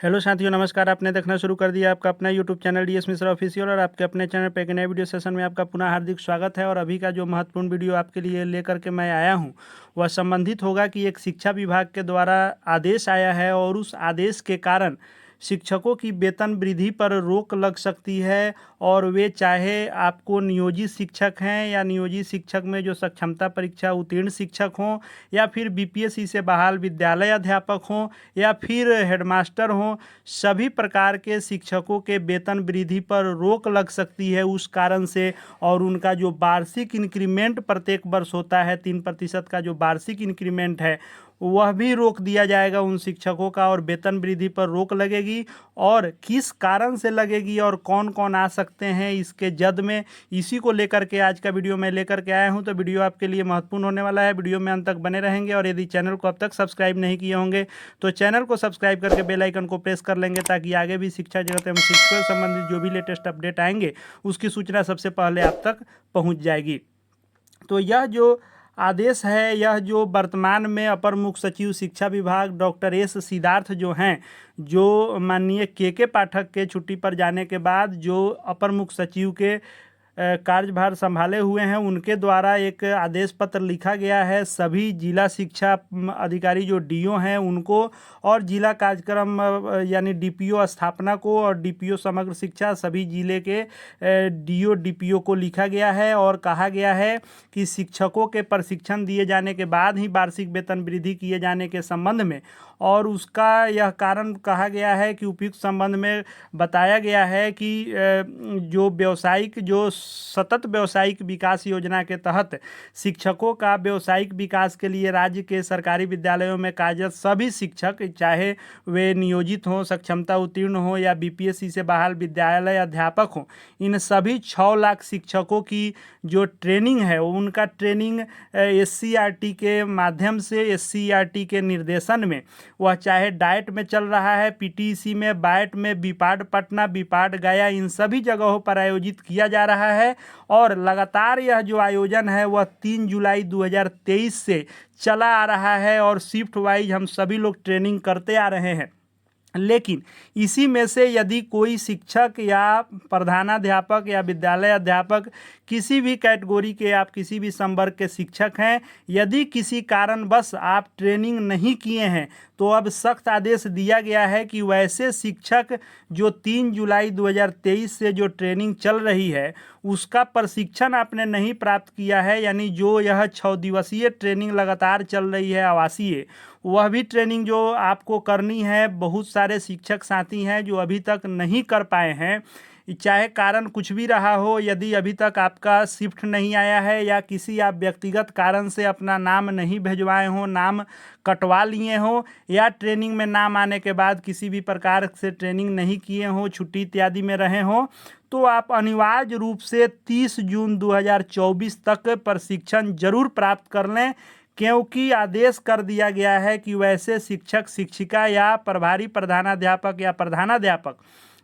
Hello साथियों, नमस्कार। आपने देखना शुरू कर दिया आपका अपना YouTube channel DS Mishra official और आपके अपने चैनल पे एक नए वीडियो सेशन में आपका पुनः हार्दिक स्वागत है। और अभी का जो महत्वपूर्ण वीडियो आपके लिए लेकर के मैं आया हूं वह संबंधित होगा कि एक शिक्षा विभाग के द्वारा आदेश आया है और उस आदेश के कारण शिक्षकों की वेतन वृद्धि पर रोक लग सकती है। और वे चाहे आपको नियोजित शिक्षक हैं या नियोजित शिक्षक में जो सक्षमता परीक्षा उत्तीर्ण शिक्षक हों या फिर बीपीएससी से बहाल विद्यालय अध्यापक हों या फिर हेडमास्टर हों, सभी प्रकार के शिक्षकों के वेतन वृद्धि पर रोक लग सकती है उस कारण से। और उनका जो वार्षिक इंक्रीमेंट प्रत्येक वर्ष होता है 3% का जो वार्षिक इंक्रीमेंट है वह भी रोक दिया जाएगा उन शिक्षकों का और वेतन वृद्धि पर रोक लगेगी। और किस कारण से लगेगी और कौन कौन आ सकते हैं इसके जद में, इसी को लेकर के आज का वीडियो मैं लेकर के आया हूं। तो वीडियो आपके लिए महत्वपूर्ण होने वाला है, वीडियो में अंत तक बने रहेंगे। और यदि चैनल को अब तक सब्सक्राइब नहीं किए होंगे तो चैनल को सब्सक्राइब करके बेल आइकन को प्रेस कर लेंगे ताकि आगे भी शिक्षा जगत एवं शिक्षा से संबंधित जो भी लेटेस्ट अपडेट आएंगे उसकी सूचना सबसे पहले आप तक पहुँच जाएगी। तो यह जो आदेश है, यह जो वर्तमान में अपर मुख्य सचिव शिक्षा विभाग डॉक्टर एस सिद्धार्थ जो हैं, जो माननीय के पाठक के छुट्टी पर जाने के बाद जो अपर मुख्य सचिव के कार्यभार संभाले हुए हैं, उनके द्वारा एक आदेश पत्र लिखा गया है सभी जिला शिक्षा अधिकारी जो डीओ हैं उनको और जिला कार्यक्रम यानी डीपीओ स्थापना को और डीपीओ समग्र शिक्षा सभी जिले के डीओ डीपीओ को लिखा गया है। और कहा गया है कि शिक्षकों के प्रशिक्षण दिए जाने के बाद ही वार्षिक वेतन वृद्धि किए जाने के संबंध में, और उसका यह कारण कहा गया है कि उपयुक्त संबंध में बताया गया है कि जो व्यावसायिक जो सतत व्यावसायिक विकास योजना के तहत शिक्षकों का व्यावसायिक विकास के लिए राज्य के सरकारी विद्यालयों में कार्यरत सभी शिक्षक, चाहे वे नियोजित हों, सक्षमता उत्तीर्ण हों या बीपीएससी से बहाल विद्यालय अध्यापक हों, इन सभी 6 लाख शिक्षकों की जो ट्रेनिंग है उनका ट्रेनिंग एससीईआरटी के माध्यम से, एससीईआरटी के निर्देशन में, वह चाहे डाइट में चल रहा है, पीटीसी में, बाइट में, बीपाड पटना, बीपाड गया, इन सभी जगहों पर आयोजित किया जा रहा है। और लगातार यह जो आयोजन है वह 3 जुलाई 2023 से चला आ रहा है और शिफ्ट वाइज हम सभी लोग ट्रेनिंग करते आ रहे हैं। लेकिन इसी में से यदि कोई शिक्षक या प्रधानाध्यापक या विद्यालय अध्यापक किसी भी कैटेगरी के, आप किसी भी संवर्ग के शिक्षक हैं, यदि किसी कारणवश आप ट्रेनिंग नहीं किए हैं तो अब सख्त आदेश दिया गया है कि वैसे शिक्षक जो 3 जुलाई 2023 से जो ट्रेनिंग चल रही है उसका प्रशिक्षण आपने नहीं प्राप्त किया है, यानी जो यह 6 दिवसीय ट्रेनिंग लगातार चल रही है आवासीय, वह भी ट्रेनिंग जो आपको करनी है, बहुत सारे शिक्षक साथी हैं जो अभी तक नहीं कर पाए हैं, चाहे कारण कुछ भी रहा हो। यदि अभी तक आपका शिफ्ट नहीं आया है या किसी आप व्यक्तिगत कारण से अपना नाम नहीं भिजवाए हों, नाम कटवा लिए हों, या ट्रेनिंग में नाम आने के बाद किसी भी प्रकार से ट्रेनिंग नहीं किए हों, छुट्टी इत्यादि में रहे हों, तो आप अनिवार्य रूप से 30 जून 2024 तक प्रशिक्षण जरूर प्राप्त कर लें, क्योंकि आदेश कर दिया गया है कि वैसे शिक्षक, शिक्षिका या प्रभारी प्रधानाध्यापक या प्रधानाध्यापक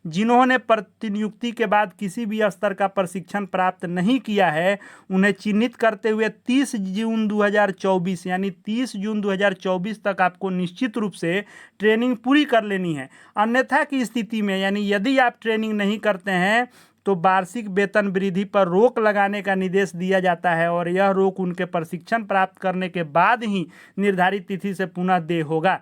जिन्होंने प्रतिनियुक्ति के बाद किसी भी स्तर का प्रशिक्षण प्राप्त नहीं किया है उन्हें चिन्हित करते हुए 30 जून 2024 यानी 30 जून 2024 तक आपको निश्चित रूप से ट्रेनिंग पूरी कर लेनी है। अन्यथा की स्थिति में, यानी यदि आप ट्रेनिंग नहीं करते हैं तो वार्षिक वेतन वृद्धि पर रोक लगाने का निर्देश दिया जाता है और यह रोक उनके प्रशिक्षण प्राप्त करने के बाद ही निर्धारित तिथि से पुनः देय होगा।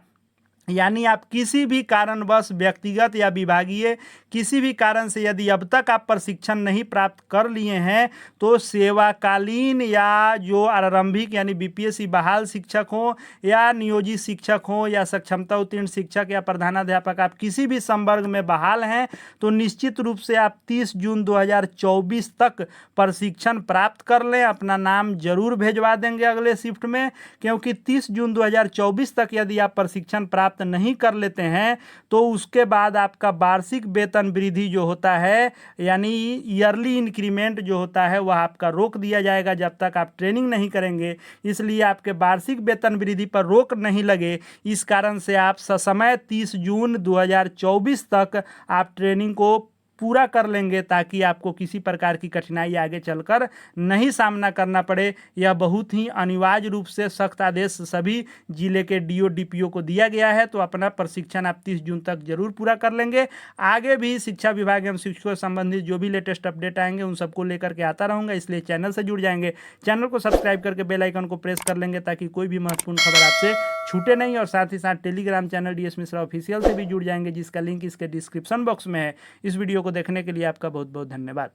यानी आप किसी भी कारणवश, व्यक्तिगत या विभागीय किसी भी कारण से यदि अब तक आप प्रशिक्षण नहीं प्राप्त कर लिए हैं तो सेवाकालीन या जो आरंभिक यानी बीपीएससी बहाल शिक्षक हो या नियोजित शिक्षक हो या सक्षमता उत्तीर्ण शिक्षक या प्रधानाध्यापक, आप किसी भी संवर्ग में बहाल हैं तो निश्चित रूप से आप 30 जून 2024 तक प्रशिक्षण प्राप्त कर लें। अपना नाम जरूर भेजवा देंगे अगले शिफ्ट में, क्योंकि 30 जून 2024 तक यदि आप प्रशिक्षण प्राप्त नहीं कर लेते हैं तो उसके बाद आपका वार्षिक वेतन वृद्धि जो होता है यानी ईयरली इंक्रीमेंट जो होता है वह आपका रोक दिया जाएगा जब तक आप ट्रेनिंग नहीं करेंगे। इसलिए आपके वार्षिक वेतन वृद्धि पर रोक नहीं लगे, इस कारण से आप ससमय 30 जून 2024 तक आप ट्रेनिंग को पूरा कर लेंगे ताकि आपको किसी प्रकार की कठिनाई आगे चलकर नहीं सामना करना पड़े। यह बहुत ही अनिवार्य रूप से सख्त आदेश सभी जिले के डीओ डीपीओ को दिया गया है। तो अपना प्रशिक्षण आप 30 जून तक जरूर पूरा कर लेंगे। आगे भी शिक्षा विभाग एवं शिक्षकों से संबंधित जो भी लेटेस्ट अपडेट आएंगे उन सबको लेकर के आता रहूंगा, इसलिए चैनल से जुड़ जाएंगे। चैनल को सब्सक्राइब करके बेल आइकन को प्रेस कर लेंगे ताकि कोई भी महत्वपूर्ण खबर आपसे छूटे नहीं। और साथ ही साथ Telegram channel DS Mishra official से भी जुड़ जाएंगे, जिसका लिंक इसके डिस्क्रिप्शन बॉक्स में है। इस वीडियो को देखने के लिए आपका बहुत बहुत धन्यवाद।